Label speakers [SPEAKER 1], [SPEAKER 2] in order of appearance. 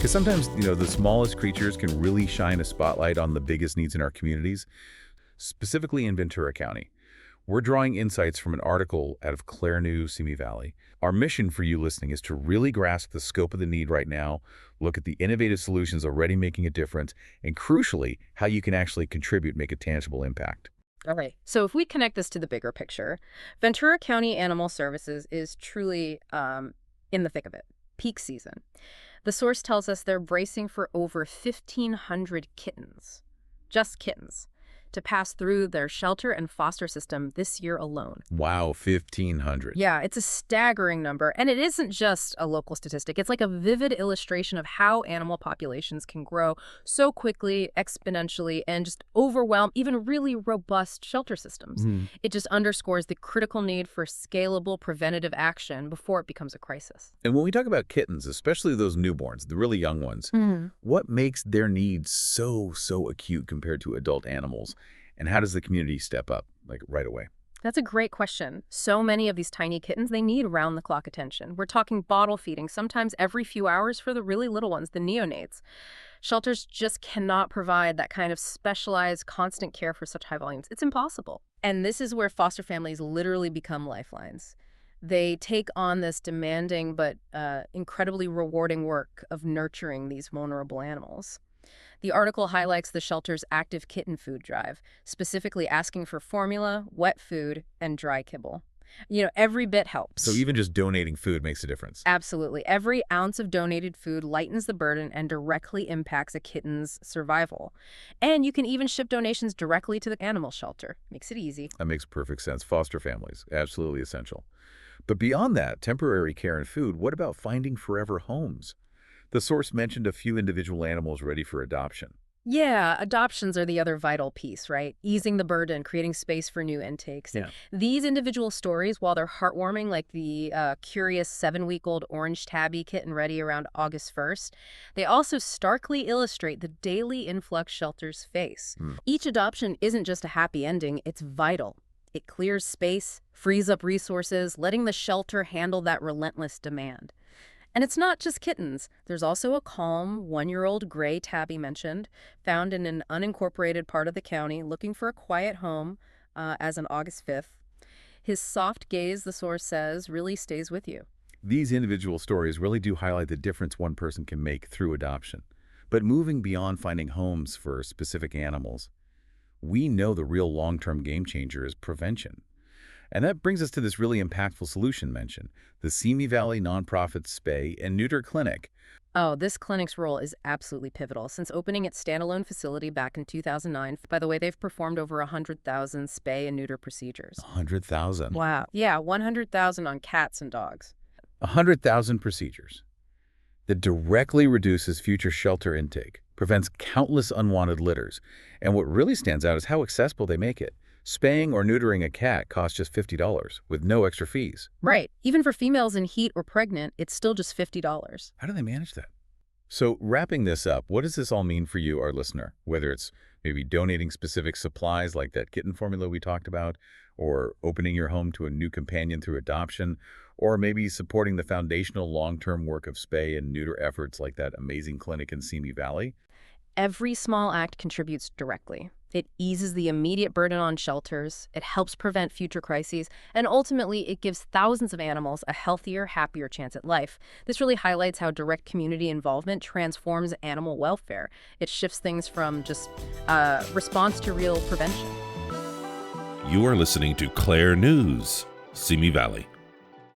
[SPEAKER 1] Because sometimes, the smallest creatures can really shine a spotlight on the biggest needs in our communities, specifically in Ventura County. We're drawing insights from an article out of CLAIR News, Simi Valley. Our mission for you listening is to really grasp the scope of the need right now, look at the innovative solutions already making a difference, and crucially, how you can actually contribute, make a tangible impact.
[SPEAKER 2] All right. So if we connect this to the bigger picture, Ventura County Animal Services is truly in the thick of it. Peak season. The source tells us they're bracing for over 1,500 kittens, just kittens, to pass through their shelter and foster system this year alone.
[SPEAKER 1] Wow, 1,500.
[SPEAKER 2] Yeah, it's a staggering number. And it isn't just a local statistic. It's like a vivid illustration of how animal populations can grow so quickly, exponentially, and just overwhelm even really robust shelter systems. It just underscores the critical need for scalable preventative action before it becomes a crisis.
[SPEAKER 1] And when we talk about kittens, especially those newborns, the really young ones, what makes their needs so acute compared to adult animals? And how does the community step up, right away?
[SPEAKER 2] That's a great question. So many of these tiny kittens, they need round-the-clock attention. We're talking bottle feeding, sometimes every few hours for the really little ones, the neonates. Shelters just cannot provide that kind of specialized, constant care for such high volumes. It's impossible. And this is where foster families literally become lifelines. They take on this demanding but incredibly rewarding work of nurturing these vulnerable animals. The article highlights the shelter's active kitten food drive, specifically asking for formula, wet food, and dry kibble. Every bit helps.
[SPEAKER 1] So even just donating food makes a difference.
[SPEAKER 2] Absolutely. Every ounce of donated food lightens the burden and directly impacts a kitten's survival. And you can even ship donations directly to the animal shelter. Makes it easy.
[SPEAKER 1] That makes perfect sense. Foster families, absolutely essential. But beyond that, temporary care and food, what about finding forever homes? The source mentioned a few individual animals ready for adoption.
[SPEAKER 2] Yeah, adoptions are the other vital piece, right? Easing the burden, creating space for new intakes.
[SPEAKER 1] Yeah.
[SPEAKER 2] These individual stories, while they're heartwarming, like the curious 7-week-old orange tabby kitten ready around August 1st, they also starkly illustrate the daily influx shelters face. Each adoption isn't just a happy ending, it's vital. It clears space, frees up resources, letting the shelter handle that relentless demand. And it's not just kittens. There's also a calm 1-year-old gray tabby mentioned, found in an unincorporated part of the county, looking for a quiet home as on August 5th. His soft gaze, the source says, really stays with you.
[SPEAKER 1] These individual stories really do highlight the difference one person can make through adoption. But moving beyond finding homes for specific animals, we know the real long-term game changer is prevention. And that brings us to this really impactful solution mentioned, the Simi Valley nonprofit spay and neuter clinic.
[SPEAKER 2] Oh, this clinic's role is absolutely pivotal. Since opening its standalone facility back in 2009, by the way, they've performed over 100,000 spay and neuter procedures.
[SPEAKER 1] 100,000.
[SPEAKER 2] Wow. Yeah, 100,000 on cats and dogs.
[SPEAKER 1] 100,000 procedures. That directly reduces future shelter intake, prevents countless unwanted litters, and what really stands out is how accessible they make it. Spaying or neutering a cat costs just $50 with no extra fees.
[SPEAKER 2] Right. Even for females in heat or pregnant, it's still just $50.
[SPEAKER 1] How do they manage that? So wrapping this up, what does this all mean for you, our listener? Whether it's maybe donating specific supplies like that kitten formula we talked about, or opening your home to a new companion through adoption, or maybe supporting the foundational long-term work of spay and neuter efforts like that amazing clinic in Simi Valley.
[SPEAKER 2] Every small act contributes directly. It eases the immediate burden on shelters, it helps prevent future crises, and ultimately it gives thousands of animals a healthier, happier chance at life. This really highlights how direct community involvement transforms animal welfare. It shifts things from just response to real prevention.
[SPEAKER 3] You are listening to CLAIR News, Simi Valley.